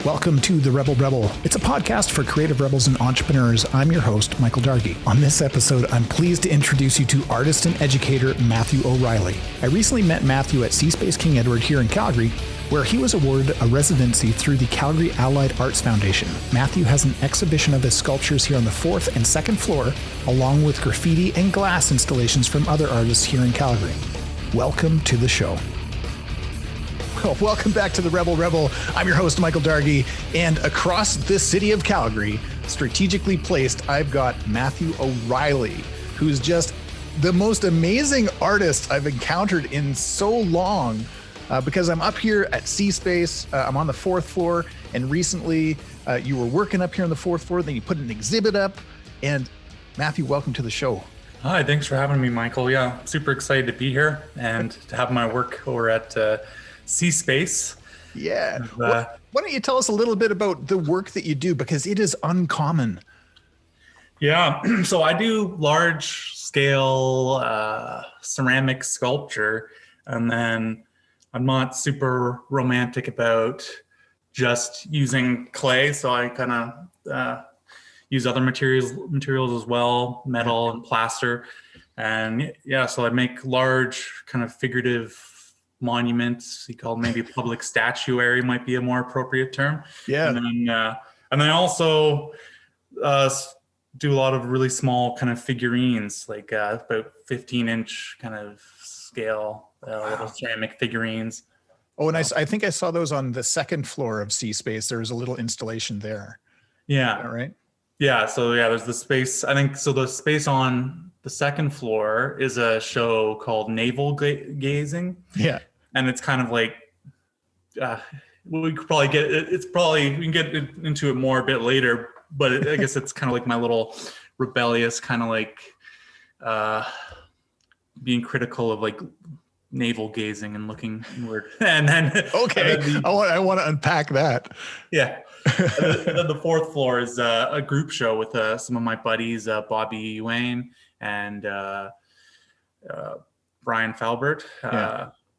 Welcome to The Rebel Rebel. It's a podcast for creative rebels and entrepreneurs. I'm your host, Michael Dargy. On this episode, I'm pleased to introduce you to artist and educator Matthew O'Reilly. I recently met Matthew at cSPACE King Edward here in Calgary, where he was awarded a residency through the Calgary Allied Arts Foundation. Matthew has an exhibition of his sculptures here on the 4th and 2nd floor, along with graffiti and glass installations from other artists here in Calgary. Welcome to the show. Well, welcome back to the Rebel Rebel. I'm your host, Michael Dargy, and across the city of Calgary, strategically placed, I've got Matthew O'Reilly, who's just the most amazing artist I've encountered in so long, because I'm up here at cSPACE. I'm on the 4th floor, and recently you were working up here on the 4th floor, then you put an exhibit up, and Matthew, welcome to the show. Hi, thanks for having me, Michael. Yeah, super excited to be here and to have my work over at cSPACE. Yeah. Why don't you tell us a little bit about the work that you do, because it is uncommon. Yeah. So I do large scale ceramic sculpture, and then I'm not super romantic about just using clay. So I kind of use other materials as well, metal and plaster. And yeah, so I make large kind of figurative monuments. You call maybe public statuary might be a more appropriate term. Yeah. And then I also do a lot of really small kind of figurines, like about 15-inch kind of scale, little ceramic figurines. Oh, and I think I saw those on the 2nd floor of cSPACE. There was a little installation there. Yeah. All right. Yeah. So yeah, there's the space. I think so. The space on the 2nd floor is a show called Navel Gazing. Yeah. And it's kind of like, we could probably get it. It's probably, we can get into it more a bit later, but I guess it's kind of like my little rebellious kind of like being critical of like navel gazing and looking inward. And then, okay, I want to unpack that. Yeah. And then the 4th floor is a group show with some of my buddies, Bobby Wayne and Brian Falbert.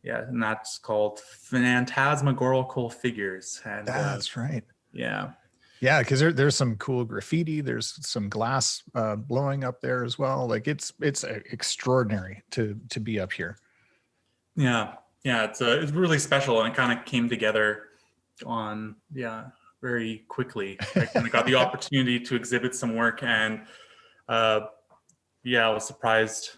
Yeah, and that's called Phantasmagorical Figures. And that's right. Yeah. Yeah, because there's some cool graffiti. There's some glass blowing up there as well. Like it's extraordinary to be up here. Yeah, it's really special, and it kind of came together very quickly. I kind of got the opportunity to exhibit some work, and I was surprised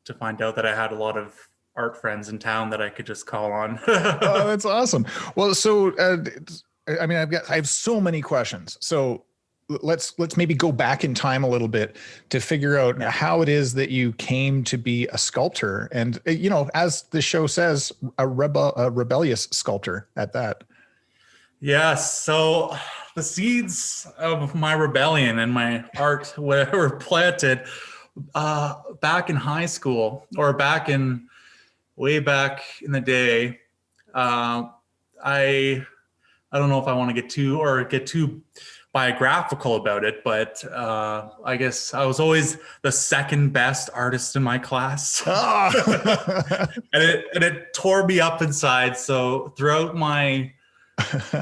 to find out that I had a lot of art friends in town that I could just call on. Oh, that's awesome. Well, so I mean, I have so many questions. So let's maybe go back in time a little bit to figure out how it is that you came to be a sculptor, and as the show says, a rebellious sculptor at that. Yeah. So the seeds of my rebellion and my art were planted back in high school, or way back in the day. I don't know if I want to get too biographical about it, but I guess I was always the second best artist in my class. Oh. and it tore me up inside. So throughout my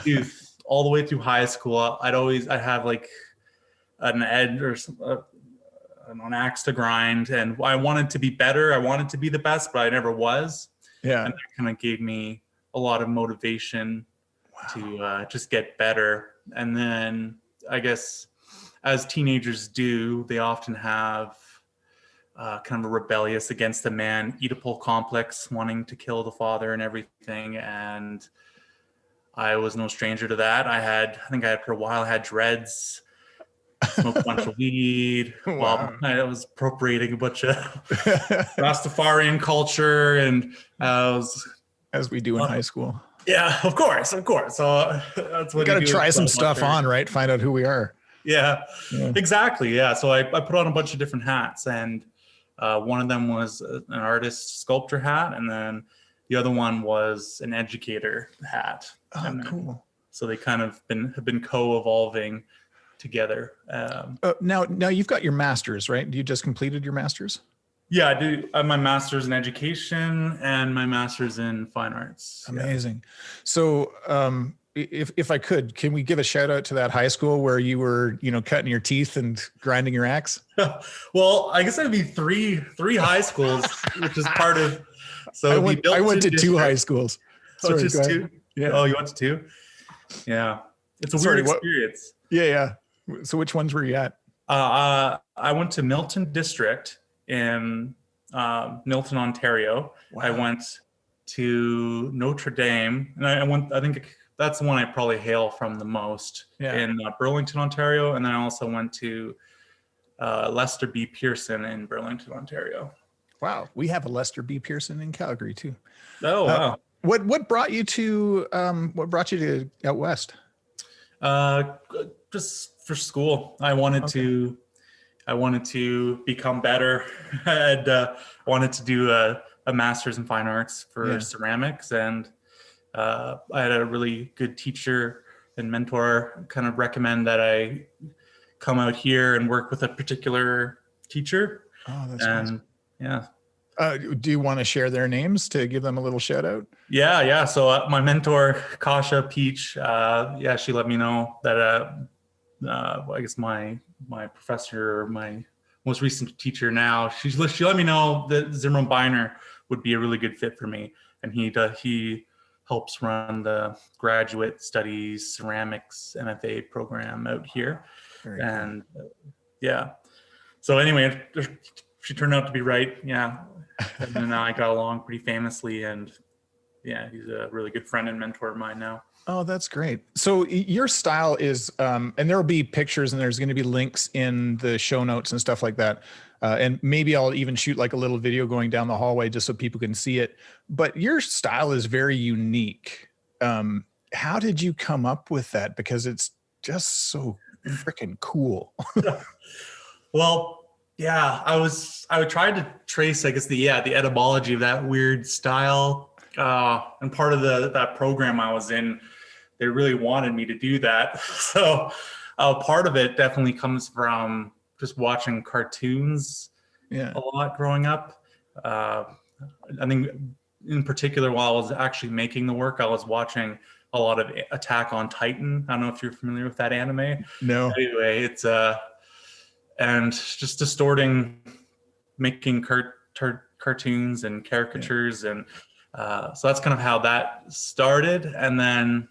youth, all the way through high school, I'd have like an edge or an axe to grind, and I wanted to be better. I wanted to be the best, but I never was. Yeah. And that kind of gave me a lot of motivation to just get better. And then I guess as teenagers do, they often have kind of a rebellious against the man, Oedipal complex, wanting to kill the father and everything. And I was no stranger to that. For a while, I had dreads, smoked a bunch of weed. Wow. While I was appropriating a bunch of Rastafarian culture, and as we do in high school. Yeah, of course. So that's what we got to try some stuff on, right? Find out who we are. Yeah, exactly. Yeah. So I put on a bunch of different hats, and one of them was an artist sculptor hat, and then the other one was an educator hat. Oh, cool. So they kind of have been co-evolving together. Now you've got your master's, right? You just completed your master's? Yeah, I do. I have my master's in education and my master's in fine arts. Amazing. So, if I could, can we give a shout out to that high school where you were, cutting your teeth and grinding your axe? Well, I guess that'd be three high schools, which is part of. So I went to two high schools. Sorry, just two. Yeah. Oh, you went to two? Yeah, it's a weird experience. Yeah. So which ones were you at? I went to Milton District in Milton, Ontario. Wow. I went to Notre Dame, and I think that's the one I probably hail from the most in Burlington, Ontario. And then I also went to Lester B. Pearson in Burlington, Ontario. Wow, we have a Lester B. Pearson in Calgary too. Oh wow! What brought you to out west? Just for school. I wanted to become better. I had wanted to do a master's in fine arts for ceramics, and I had a really good teacher and mentor kind of recommend that I come out here and work with a particular teacher. Oh, that's awesome. Yeah. Do you want to share their names to give them a little shout out? Yeah. So my mentor, Kasha Peach, she let me know that I guess my professor, my most recent teacher now, she let me know that Zimmerman Biner would be a really good fit for me. And he helps run the graduate studies ceramics MFA program out here. Very and cool. So anyway, she turned out to be right. Yeah. And then I got along pretty famously, and he's a really good friend and mentor of mine now. Oh, that's great. So your style is, and there'll be pictures and there's going to be links in the show notes and stuff like that. And maybe I'll even shoot like a little video going down the hallway just so people can see it. But your style is very unique. How did you come up with that? Because it's just so freaking cool. Well, I tried to trace, I guess, the etymology of that weird style. And part of that program I was in, they really wanted me to do that. So part of it definitely comes from just watching cartoons a lot growing up. I think in particular, while I was actually making the work, I was watching a lot of Attack on Titan. I don't know if you're familiar with that anime. No. Anyway, it's and just distorting, making cartoons and caricatures. And so that's kind of how that started. And then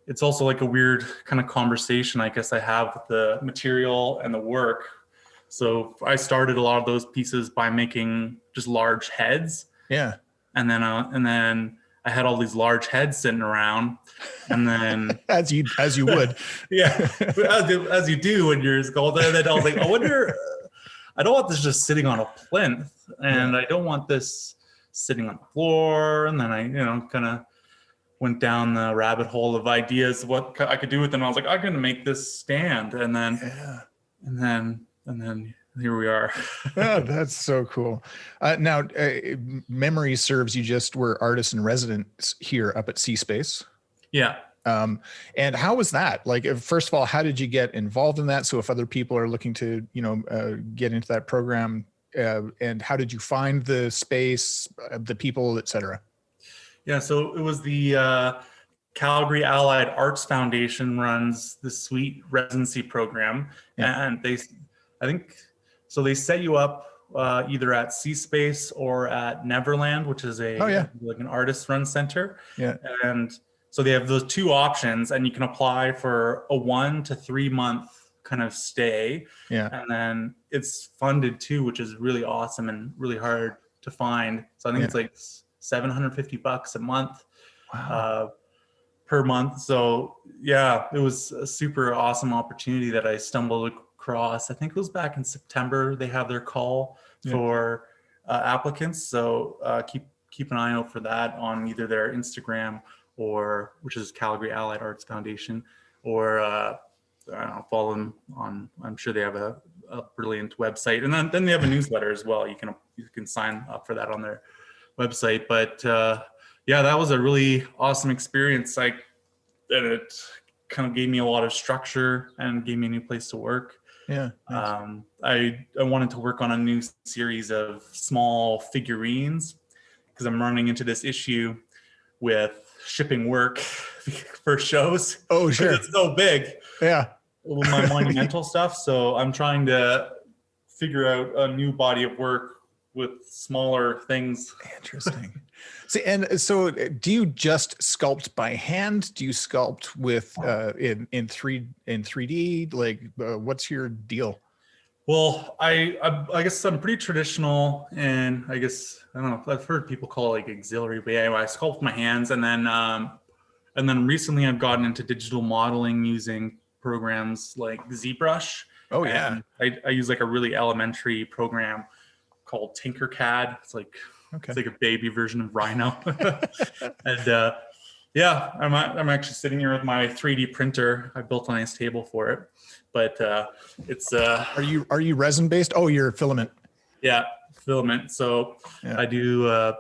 it's also like a weird kind of conversation, I guess, I have with the material and the work. So I started a lot of those pieces by making just large heads. Yeah. And then I had all these large heads sitting around, and then as you would, as you do when you're older. And then I was like, I wonder, I don't want this just sitting on a plinth, and I don't want this sitting on the floor. And then I, kind of went down the rabbit hole of ideas of what I could do with them. I was like, I'm going to make this stand, and then here we are. Oh, that's so cool. Now, memory serves you just were artists in residence here up at cSPACE. Yeah. And how was that? Like, first of all, how did you get involved in that? So if other people are looking to, get into that program, and how did you find the space, the people, et cetera? Yeah. So it was the Calgary Allied Arts Foundation runs the sweet residency program. Yeah. And they set you up either at cSPACE or at Nvrlnd, which is like an artist-run center. Yeah. And so they have those two options, and you can apply for a 1 to 3 month kind of stay. Yeah. And then it's funded too, which is really awesome and really hard to find. So I think it's like $750 a month. Wow. Per month. So it was a super awesome opportunity that I stumbled across. I think it was back in September. They have their call for applicants. So keep an eye out for that on either their Instagram which is Calgary Allied Arts Foundation, or follow them on. I'm sure they have a brilliant website, and then they have a newsletter as well. You can sign up for that on their website. But that was a really awesome experience. And it kind of gave me a lot of structure and gave me a new place to work. Yeah. Nice. I wanted to work on a new series of small figurines because I'm running into this issue with shipping work for shows Oh, because sure. it's so big. Yeah. My monumental stuff. So I'm trying to figure out a new body of work with smaller things. Interesting. See, and so do you just sculpt by hand? Do you sculpt with in 3D? Like, what's your deal? Well, I guess I'm pretty traditional, and I guess I don't know. I've heard people call it like auxiliary, but anyway, I sculpt with my hands, and then recently I've gotten into digital modeling using programs like ZBrush. Oh yeah. And I use like a really elementary program called Tinkercad. It's like Okay. it's like a baby version of Rhino. And yeah, I'm actually sitting here with my 3D printer. I built a nice table for it, but it's Are you resin based? Oh, you're filament. yeah, filament. So Yeah. I do.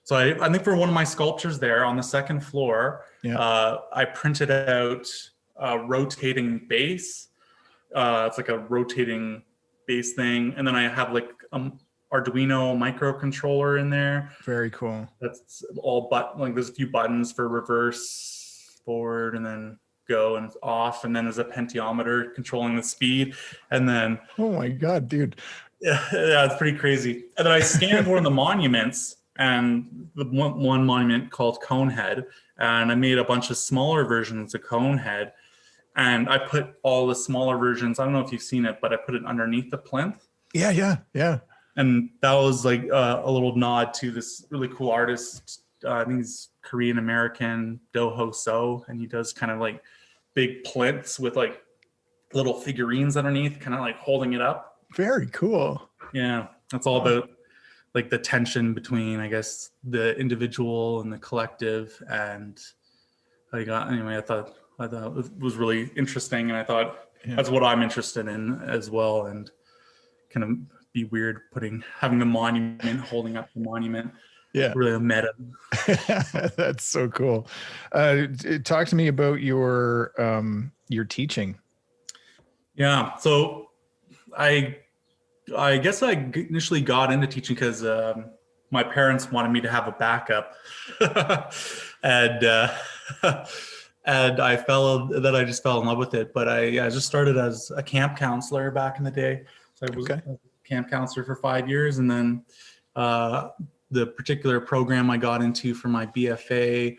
So I think for one of my sculptures there on the second floor, Yeah. I printed out a rotating base. It's like a rotating base thing, and then I have like Arduino microcontroller in there. Very cool. That's all like there's a few buttons for reverse, forward, and then go and off, and then there's a potentiometer controlling the speed, and then Oh my God, dude. yeah, it's pretty crazy. And then I scanned one of the monuments, and the one monument called Conehead, and I made a bunch of smaller versions of Conehead, and I put all the smaller versions. I don't know if you've seen it, but I put it underneath the plinth. Yeah. And that was like a little nod to this really cool artist. I think he's Korean American, Do-Ho So, and he does kind of like big plinths with like little figurines underneath, kind of like holding it up. Very cool. Yeah, that's all about like the tension between, I guess, the individual and the collective. And I thought it was really interesting, and I thought that's what I'm interested in as well, and kind of be weird having the monument holding up the monument. Yeah. Really a meta. That's so cool. Talk to me about your teaching. Yeah. So I guess I initially got into teaching because my parents wanted me to have a backup. and I just fell in love with it. But I just started as a camp counselor back in the day. So I was a camp counselor for 5 years, and then the particular program I got into for my BFA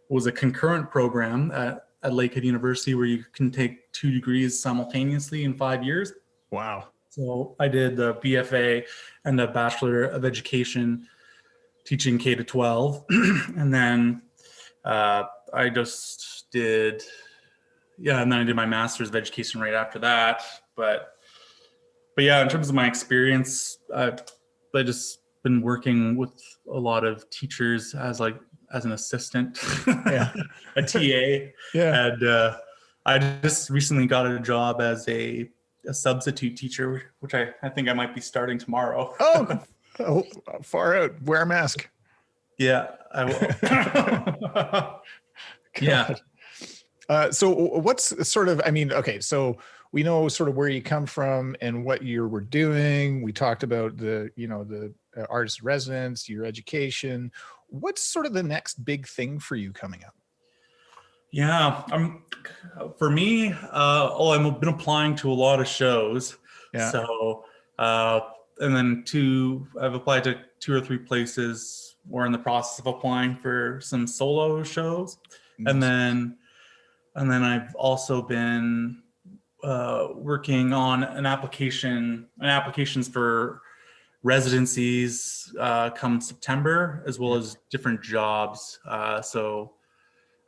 was a concurrent program at Lakehead University where you can take 2 degrees simultaneously in 5 years. Wow. So I did the BFA and the Bachelor of Education teaching K to 12. And then I just did, and then I did my Master's of Education right after that. But yeah, in terms of my experience, I just been working with a lot of teachers as an assistant, a TA. Yeah. And I just recently got a job as a substitute teacher, which I think I might be starting tomorrow. Oh, far out. Wear a mask. Yeah, I will. Yeah. So what's sort of, okay, so we know sort of where you come from and what you were doing. We talked about the artist in residence, your education. What's sort of the next big thing for you coming up? Yeah, for me, I've been applying to a lot of shows. Yeah. So, and then I've applied to 2 or 3 places. We're in the process of applying for some solo shows. Nice. And then I've also been working on applications for residencies come September, as well as different jobs. So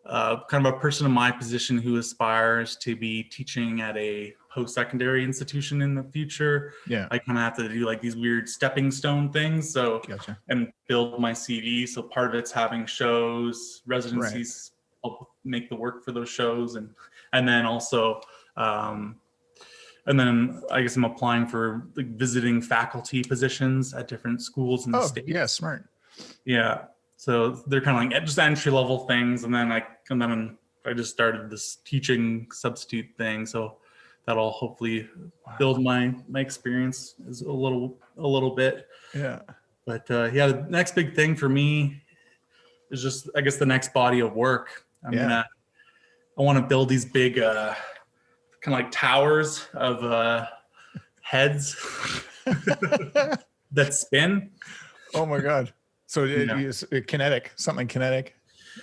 kind of a person in my position who aspires to be teaching at a post-secondary institution in the future. Yeah. I kind of have to do like these weird stepping stone things. So, Gotcha. And build my CV. So part of it's having shows, residencies, help make the work for those shows. And then also, and then I guess I'm applying for like visiting faculty positions at different schools in the state. Yeah, smart. Yeah. So they're kind of like just entry level things. And then I just started this teaching substitute thing. So that'll hopefully build my experience is a little bit. Yeah. But the next big thing for me is just, I guess, the next body of work. I want to build these big kind of like towers of heads that spin. Oh my God. So it is kinetic, something kinetic.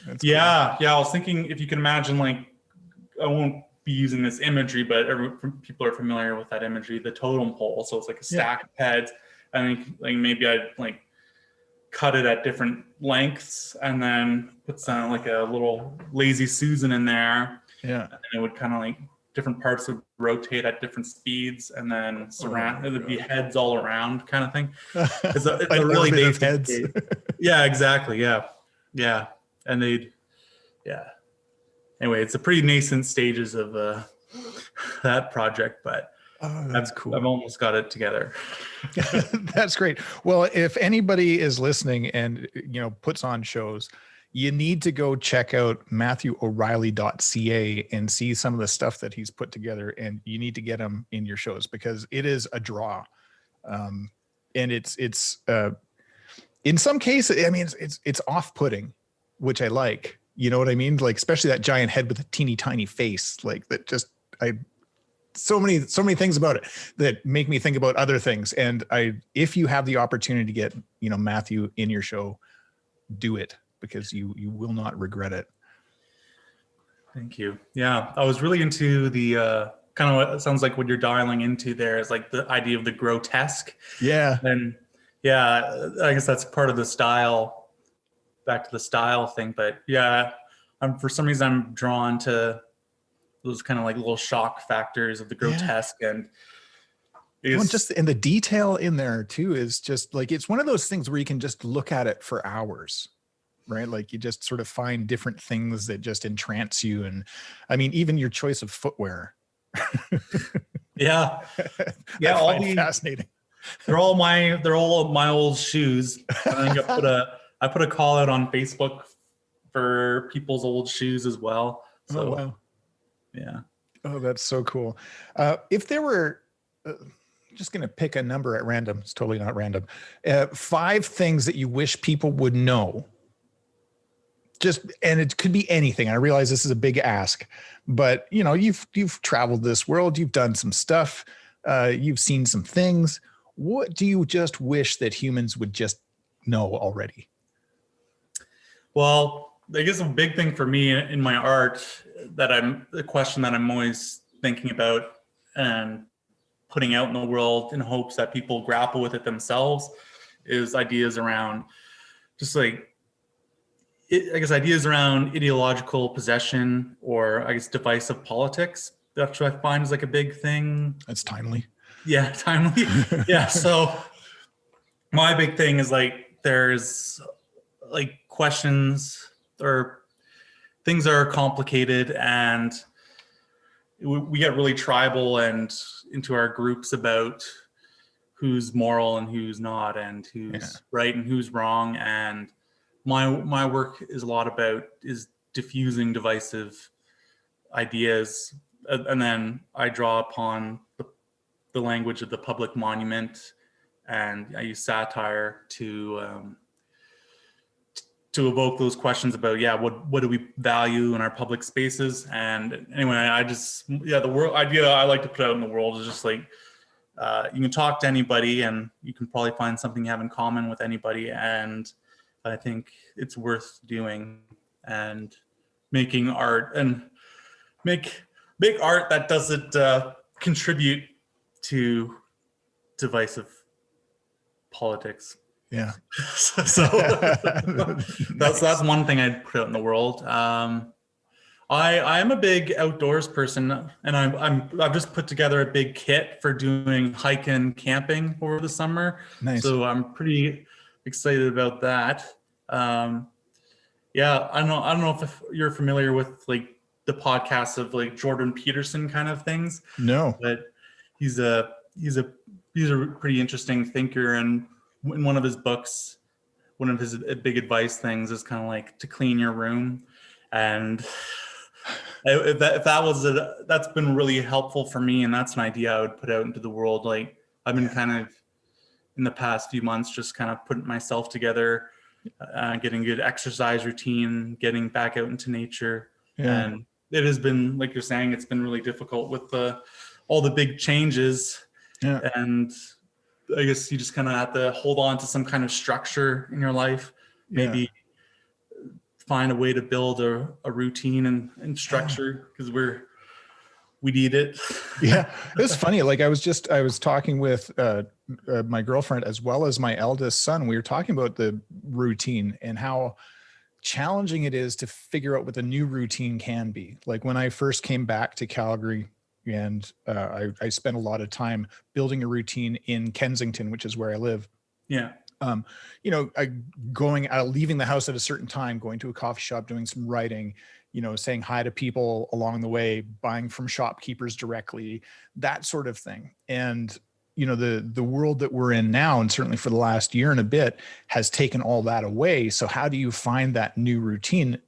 That's cool. I was thinking, if you can imagine, like, I won't be using this imagery, but people are familiar with that imagery, the totem pole. So it's like a stack of heads. I think like maybe I'd like cut it at different lengths and then put some like a little lazy Susan in there. Yeah. And it would kind of like different parts would rotate at different speeds and then surround. It would be heads all around kind of thing. It's a really basic heads. Yeah, exactly. Yeah. And anyway, it's a pretty nascent stages of that project, but that's cool. I've almost got it together. That's great. Well, if anybody is listening and puts on shows, you need to go check out MatthewO'Reilly.ca and see some of the stuff that he's put together, and you need to get him in your shows because it is a draw. And it's in some cases, I mean, it's off-putting, which I like. You know what I mean? Like, especially that giant head with a teeny tiny face, like that. So many things about it that make me think about other things. And if you have the opportunity to get, Matthew in your show, do it because you will not regret it. Thank you. Yeah. I was really into the, kind of what it sounds like what you're dialing into there is like the idea of the grotesque. Yeah. And I guess that's part of the style, back to the style thing. But for some reason I'm drawn to those kind of like little shock factors of the grotesque and the detail in there too is just like, it's one of those things where you can just look at it for hours, right? Like you just sort of find different things that just entrance you. And I mean, even your choice of footwear. Yeah. Fascinating. They're all my old shoes. I think I put a call out on Facebook for people's old shoes as well. So, oh, wow. Yeah. Oh, that's so cool. If there were, just going to pick a number at random. It's totally not random. 5 things that you wish people would know. And it could be anything. I realize this is a big ask, but you've traveled this world. You've done some stuff. You've seen some things. What do you just wish that humans would just know already? Well, I guess a big thing for me in my art the question that I'm always thinking about and putting out in the world in hopes that people grapple with it themselves is ideas around just like, ideas around ideological possession or divisive politics. That's what I find is like a big thing. That's timely. Yeah, timely. Yeah. So my big thing is like, there's like questions or things are complicated and we get really tribal and into our groups about who's moral and who's not and who's right and who's wrong. And my work is a lot about diffusing divisive ideas. And then I draw upon the language of the public monument, and I use satire to evoke those questions about, what do we value in our public spaces? And anyway, the world idea I like to put out in the world is just like, you can talk to anybody and you can probably find something you have in common with anybody. And I think it's worth doing and making art and make art that doesn't contribute to divisive politics. Yeah. So that's one thing I'd put out in the world. I am a big outdoors person, and I've just put together a big kit for doing hiking and camping over the summer. Nice. So I'm pretty excited about that. I don't know if you're familiar with like the podcasts of like Jordan Peterson kind of things. No, but he's a pretty interesting thinker, and in one of his books, one of his big advice things is kind of like to clean your room. And if that was that's been really helpful for me, and that's an idea I would put out into the world. Like I've been kind of in the past few months just kind of putting myself together, getting a good exercise routine, getting back out into nature. And it has been, like you're saying, it's been really difficult with all the big changes. And I guess you just kind of have to hold on to some kind of structure in your life, maybe find a way to build a routine and structure, because we need it. Yeah, it was funny. Like I was talking with my girlfriend as well as my eldest son. We were talking about the routine and how challenging it is to figure out what the new routine can be. Like when I first came back to Calgary, and I spent a lot of time building a routine in Kensington, which is where I live. Yeah. Leaving the house at a certain time, going to a coffee shop, doing some writing, saying hi to people along the way, buying from shopkeepers directly, that sort of thing. And, the world that we're in now, and certainly for the last year and a bit, has taken all that away. So how do you find that new routine?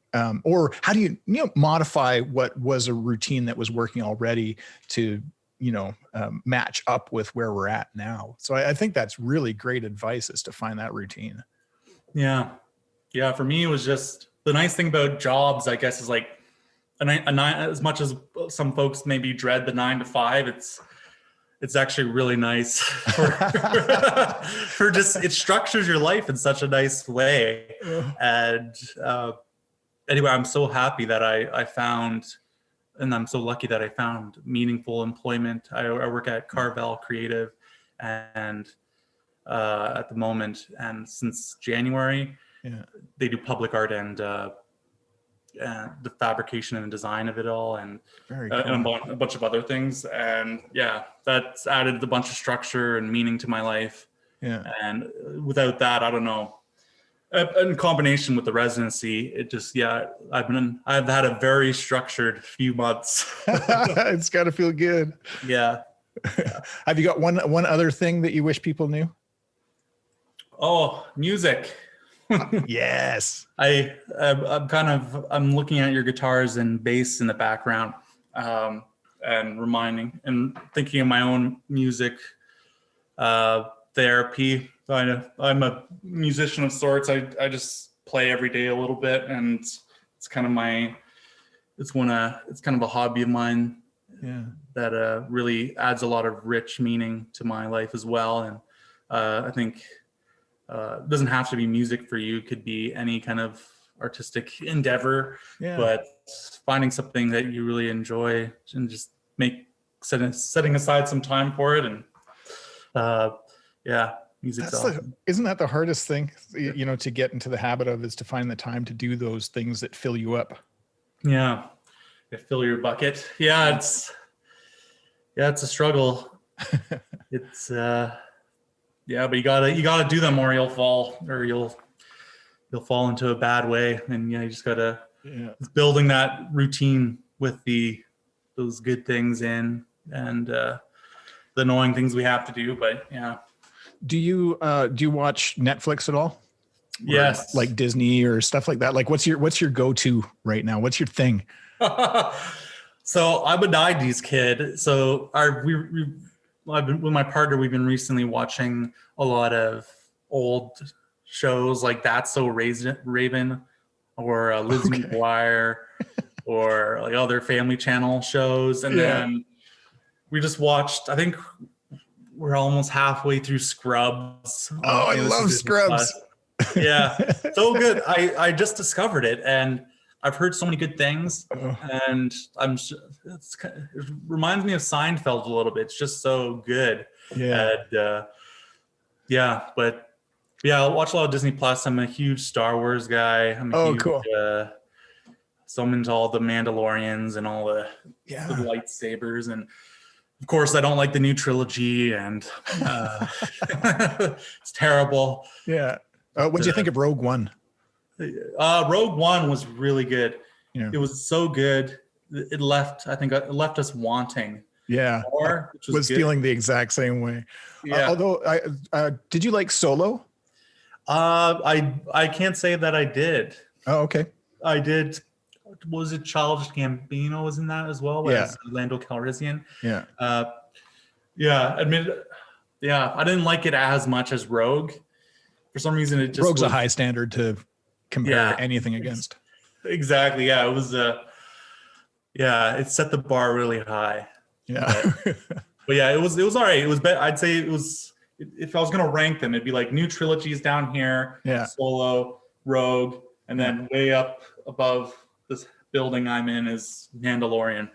Or how do you, modify what was a routine that was working already to, match up with where we're at now? So I think that's really great advice, is to find that routine. Yeah. Yeah. For me, it was just the nice thing about jobs, I guess, is like as much as some folks maybe dread the 9 to 5, it's actually really nice for just, it structures your life in such a nice way. And anyway, I'm so happy that I found, and I'm so lucky that I found meaningful employment. I work at Carvel Creative, and at the moment, and since January, they do public art and the fabrication and design of it all, and Very cool. and a bunch of other things. And that's added a bunch of structure and meaning to my life. And without that, I don't know. In combination with the residency, it just, I've had a very structured few months. It's got to feel good. Yeah. Have you got one other thing that you wish people knew? Oh, music. Yes. I'm looking at your guitars and bass in the background, and reminding and thinking of my own music therapy. I'm a musician of sorts. I just play every day a little bit, and it's kind of it's kind of a hobby of mine. That really adds a lot of rich meaning to my life as well. And I think it doesn't have to be music for you. It could be any kind of artistic endeavor, but finding something that you really enjoy and just setting aside some time for it. And music's awesome. Isn't that the hardest thing, to get into the habit of, is to find the time to do those things that fill you up? Yeah. Fill your bucket. It's a struggle. It's but you gotta do them, or you'll fall fall into a bad way. And you just gotta building that routine with those good things in, and the annoying things we have to do. But do you watch Netflix at all? Yes. Or like Disney or stuff like that? Like what's your go-to right now? What's your thing? So I'm a 90s kid. So I've been with my partner. We've been recently watching a lot of old shows like That's So Raven, or Lizzie McGuire, or like other Family Channel shows. And then we just watched, I think we're almost halfway through Scrubs. Oh, I love Scrubs. So good. I just discovered it, and I've heard so many good things, and it reminds me of Seinfeld a little bit. It's just so good. And I'll watch a lot of Disney Plus. I'm a huge Star Wars guy. Cool. So I'm into all the Mandalorians and all the lightsabers, and of course I don't like the new trilogy, and it's terrible. What did you think of Rogue One? Rogue One was really good. It was so good. It left us wanting more, which was good. Feeling the exact same way. Although did you like Solo? I can't say that I did. Oh, okay. I did. was it Childish Gambino was in that as well as Lando Calrissian. Yeah. I didn't like it as much as Rogue. For some reason, it just Rogue's a high standard to compare anything against. Exactly. Yeah, it was. It set the bar really high. Yeah. But yeah, it was all right. It was. I'd say it was. If I was gonna rank them, it'd be like new trilogies down here. Yeah. Solo, Rogue, and then way up above this building I'm in is Mandalorian.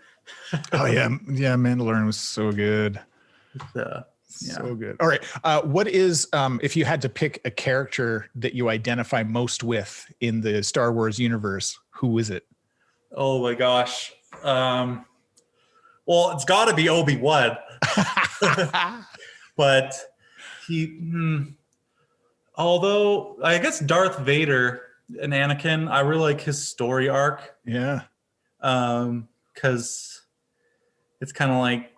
Oh yeah, Mandalorian was so good. So good. All right. What is, if you had to pick a character that you identify most with in the Star Wars universe, who is it? Oh my gosh. Well, it's got to be Obi-Wan. But although I guess Darth Vader and Anakin, I really like his story arc. Yeah. Because it's kind of like,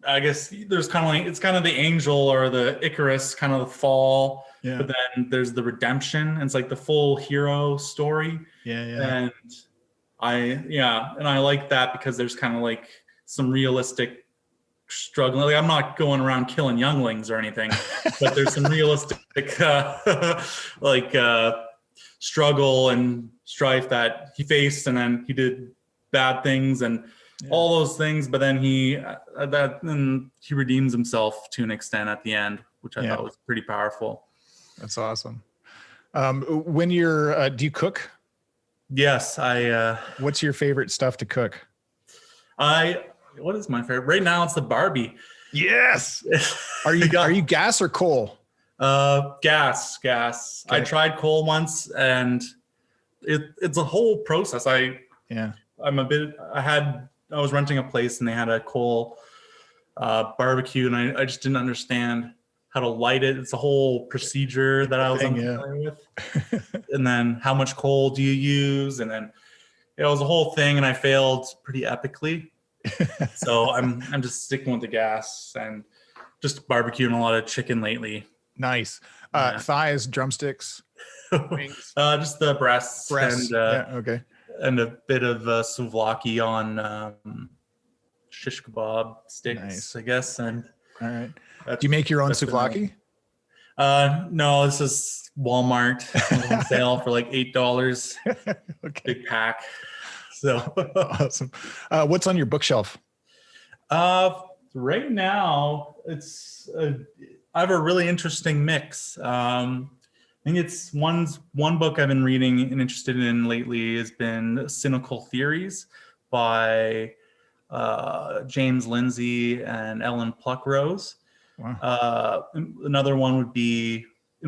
I guess there's kind of like, it's kind of the angel or the Icarus kind of the fall, but then there's the redemption. And it's like the full hero story. And I like that because there's kind of like some realistic struggling. Like I'm not going around killing younglings or anything, but there's some realistic struggle and strife that he faced, and then he did bad things and all those things, but then he redeems himself to an extent at the end, which I thought was pretty powerful. That's awesome. When you're do you cook? Yes, what's your favorite stuff to cook? What is my favorite? Right now it's the Barbie. Yes. Are you gas or coal? Gas. Okay. I tried coal once, and it's a whole process. I was renting a place and they had a coal barbecue, and I just didn't understand how to light it. It's a whole procedure that I was unfamiliar with. And then how much coal do you use? And then it was a whole thing, and I failed pretty epically. So I'm just sticking with the gas and just barbecuing a lot of chicken lately. Nice. Thighs, drumsticks, wings. Just the breasts. And, and a bit of souvlaki on shish kebab sticks, I guess. And all right. Do you make your own souvlaki? No, this is Walmart on sale for like $8. Big pack. So awesome. What's on your bookshelf? Right now, I have a really interesting mix. I think it's one book I've been reading and interested in lately has been Cynical Theories by James Lindsay and Ellen Pluckrose. Wow. Another one would be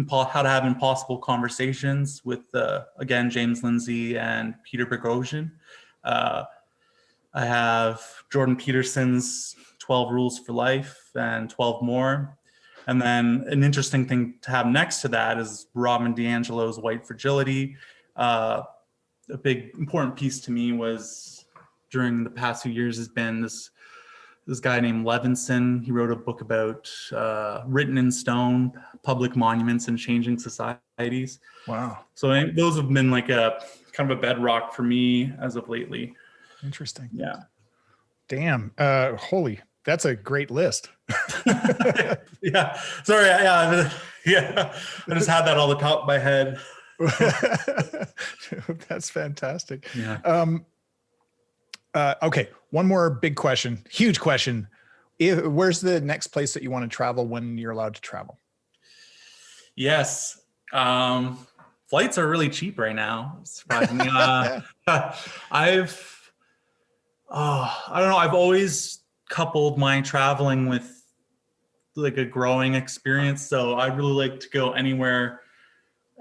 How to Have Impossible Conversations with, again, James Lindsay and Peter Boghossian. I have Jordan Peterson's 12 Rules for Life and 12 More. And then an interesting thing to have next to that is Robin DiAngelo's White Fragility. A big important piece to me was during the past few years has been this guy named Levinson. He wrote a book about written in stone, public monuments and changing societies. Wow. So those have been like a kind of a bedrock for me as of lately. Interesting. Yeah. Damn. Holy, that's a great list. Yeah. Sorry. Yeah. I just had that on the top of my head. That's fantastic. Yeah. Okay. One more big question, huge question. Where's the next place that you want to travel when you're allowed to travel? Yes. Flights are really cheap right now. Surprisingly. I don't know. I've always coupled my traveling with like a growing experience. So I really like to go anywhere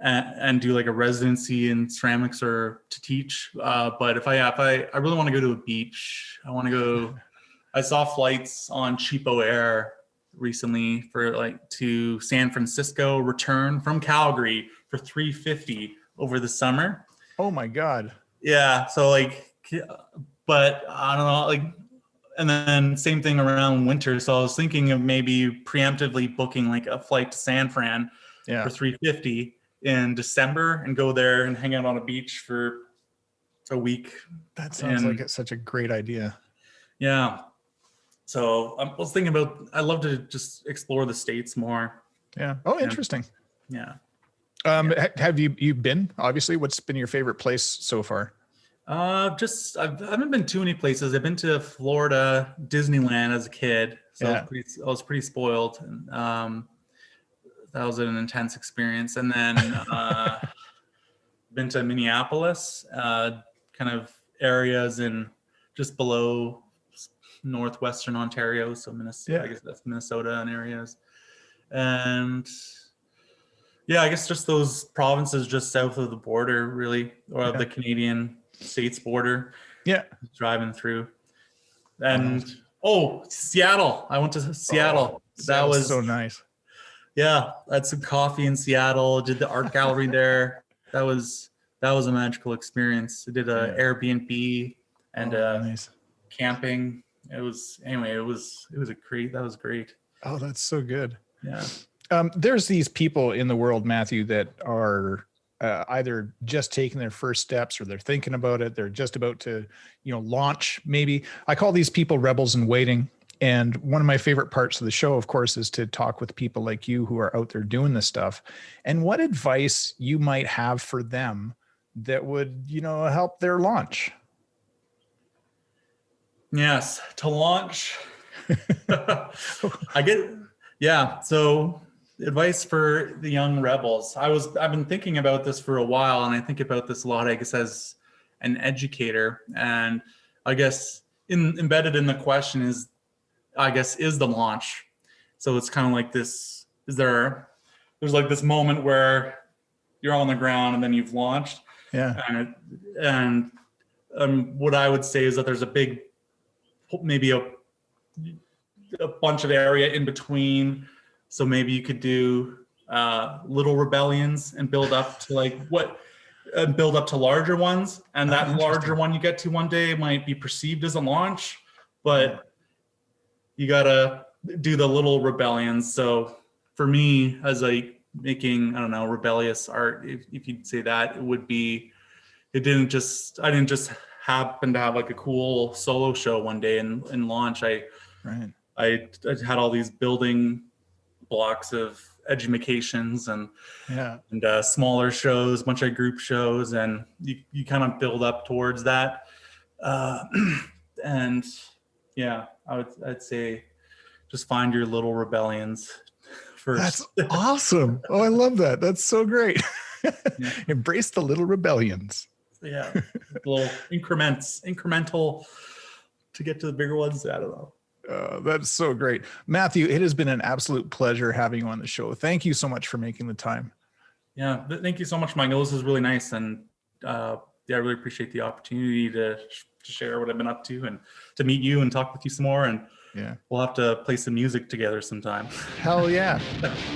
and do like a residency in ceramics or to teach. But if I really want to go to a beach, I saw flights on Cheapo Air recently for to San Francisco, return from Calgary for $350 over the summer. Oh my God. Yeah. So but I don't know, and then same thing around winter. So I was thinking of maybe preemptively booking like a flight to San Fran for $350 in December and go there and hang out on a beach for a week. That sounds like it's such a great idea. Yeah. So I was thinking about, I love to just explore the States more. Yeah. Oh, interesting. Yeah. Have you been, obviously, what's been your favorite place so far? I haven't been too many places. I've been to Florida, Disneyland as a kid. So I was pretty spoiled. And, that was an intense experience. And then, been to Minneapolis, kind of areas in just below northwestern Ontario. So Minnesota, I guess that's Minnesota and areas. And yeah, I guess just those provinces just south of the border, really, or of the Canadian States border. Yeah. Driving through. And Seattle. I went to Seattle. That was so nice. Yeah. I had some coffee in Seattle, did the art gallery there. That was a magical experience. I did a Airbnb and nice. Camping. That was great. Oh, that's so good. Yeah. There's these people in the world, Matthew, that are either just taking their first steps or they're thinking about it. They're just about to, launch maybe. I call these people rebels in waiting. And one of my favorite parts of the show, of course, is to talk with people like you who are out there doing this stuff. And what advice you might have for them that would, help their launch? Yes, to launch. So advice for the young rebels. I've been thinking about this for a while, and I think about this a lot, I guess, as an educator. And I guess embedded in the question is the launch. So it's kind of like this, there's like this moment where you're on the ground and then you've launched. Yeah. And what I would say is that there's maybe a bunch of area in between. So maybe you could do little rebellions and build up to larger ones. And that larger one you get to one day might be perceived as a launch, but you gotta do the little rebellions. So for me, as making, rebellious art, if you'd say that, it would be, I didn't just happen to have like a cool solo show one day and launch. I had all these building blocks of edumacations and smaller shows, a bunch of group shows, and you kind of build up towards that. And yeah, I'd say just find your little rebellions first. That's awesome. Oh, I love that. That's so great. Embrace the little rebellions. Yeah, little incremental to get to the bigger ones. I don't know. That's so great. Matthew, it has been an absolute pleasure having you on the show. Thank you so much for making the time. Yeah, thank you so much, Michael. This is really nice. And I really appreciate the opportunity to share what I've been up to and to meet you and talk with you some more. And we'll have to play some music together sometime. Hell yeah.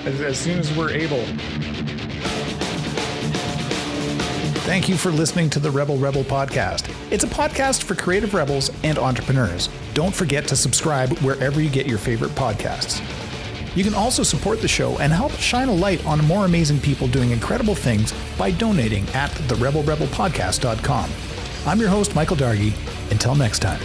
As soon as we're able. Thank you for listening to the Rebel podcast. It's a podcast for creative rebels and entrepreneurs. Don't forget to subscribe wherever you get your favorite podcasts. You can also support the show and help shine a light on more amazing people doing incredible things by donating at therebelrebelpodcast.com. I'm your host, Michael Dargy. Until next time.